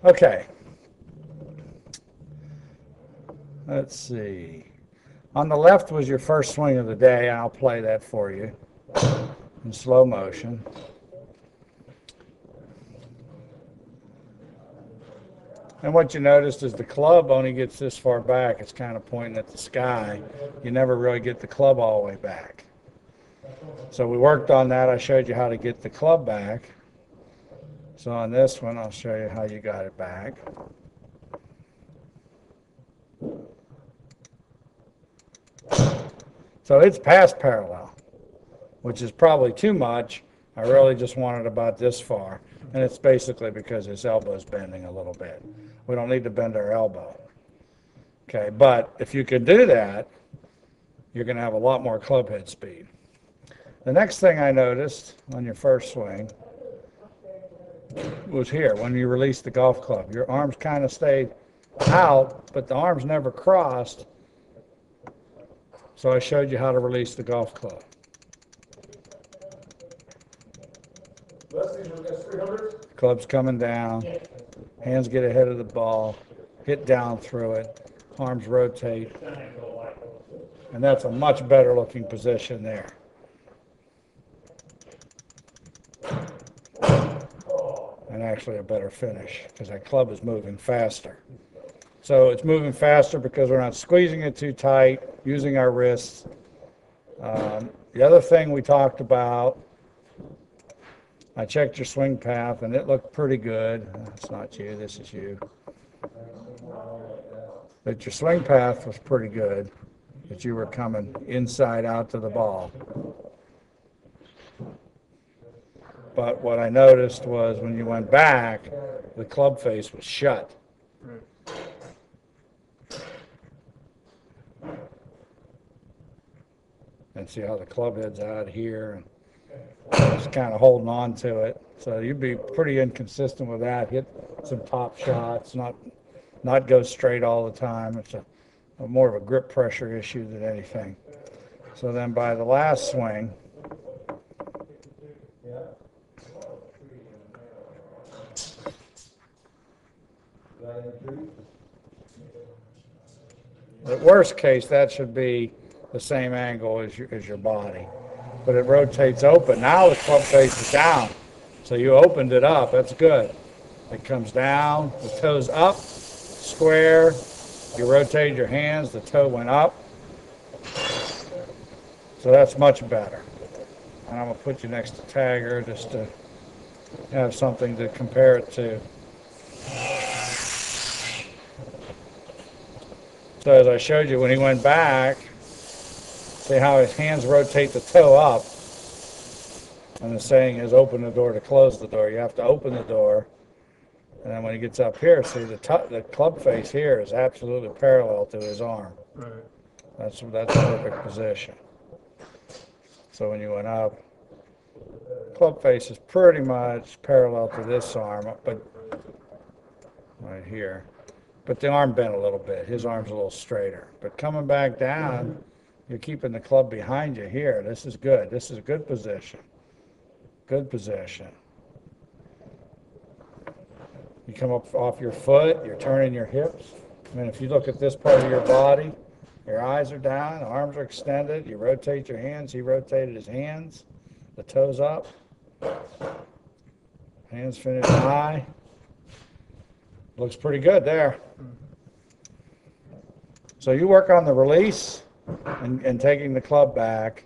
Okay, let's see. On the left was your first swing of the day. I'll play that for you in slow motion. And what you noticed is the club only gets this far back. It's kind of pointing at the sky. You never really get the club all the way back. So we worked on that. I showed you how to get the club back. So on this one, I'll show you how you got it back. So it's past parallel, which is probably too much. I really just want it about this far. And it's basically because his elbow's bending a little bit. We don't need to bend our elbow. Okay, but if you could do that, you're going to have a lot more club head speed. The next thing I noticed on your first swing was here, when you released the golf club. Your arms kind of stayed out, but the arms never crossed. So I showed you how to release the golf club. Club's coming down, hands get ahead of the ball, hit down through it, arms rotate, and that's a much better looking position there. And actually a better finish because that club is moving faster. So it's moving faster because we're not squeezing it too tight, using our wrists. The other thing we talked about, I checked your swing path and it looked pretty good. It's not you, this is you. But your swing path was pretty good, that you were coming inside out to the ball. But what I noticed was when you went back, the club face was shut. And see how the club head's out here and just kind of holding on to it. So you'd be pretty inconsistent with that. Hit some top shots, not go straight all the time. It's a more of a grip pressure issue than anything. So then by the last swing, the worst case, that should be the same angle as your body. But it rotates open. Now the club face is down. So you opened it up. That's good. It comes down, the toe's up, square. You rotate your hands, the toe went up. So that's much better. And I'm going to put you next to Tagger just to have something to compare it to. So as I showed you, when he went back, see how his hands rotate the toe up. And the saying is open the door to close the door. You have to open the door. And then when he gets up here, see the club face here is absolutely parallel to his arm. Right. That's a perfect position. So when you went up, club face is pretty much parallel to this arm, but right here. But the arm bent a little bit. His arm's a little straighter. But coming back down, you're keeping the club behind you here. This is good. This is a good position. Good position. You come up off your foot, you're turning your hips. I mean, if you look at this part of your body, your eyes are down, arms are extended, you rotate your hands, he rotated his hands, the toes up, hands finish high. Looks pretty good there. So you work on the release and taking the club back,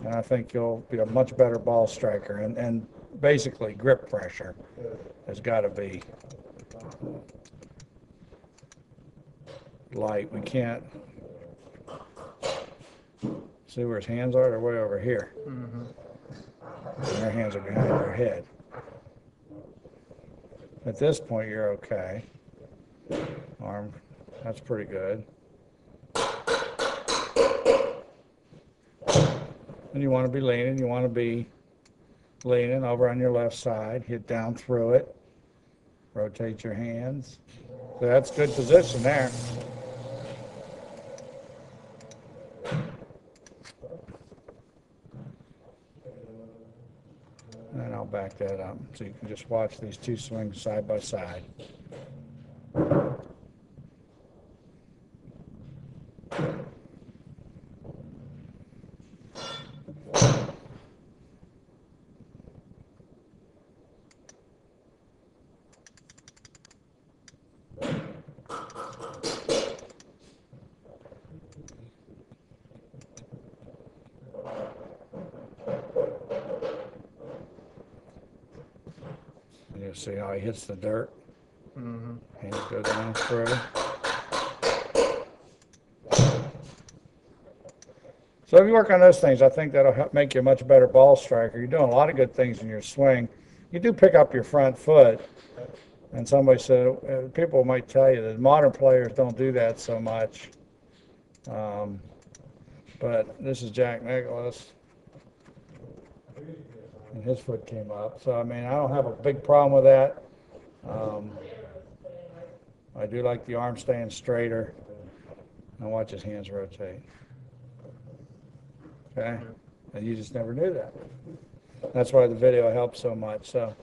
and I think you'll be a much better ball striker. And basically, grip pressure has got to be light. We can't see where his hands are. They're way over here. Mm-hmm. And their hands are behind their head. At this point, you're okay. Arm, that's pretty good. And you want to be leaning. You want to be leaning over on your left side. Hit down through it. Rotate your hands. So that's good position there. And I'll back that up so you can just watch these two swings side by side. And you'll see how he hits the dirt. Mm-hmm. Hands go down through. So if you work on those things, I think that'll help make you a much better ball striker. You're doing a lot of good things in your swing. You do pick up your front foot, and somebody said, people might tell you that modern players don't do that so much. But this is Jack Nicklaus, and his foot came up. So, I mean, I don't have a big problem with that. I do like the arm staying straighter. And watch his hands rotate. Okay? And you just never knew that. That's why the video helps so much. So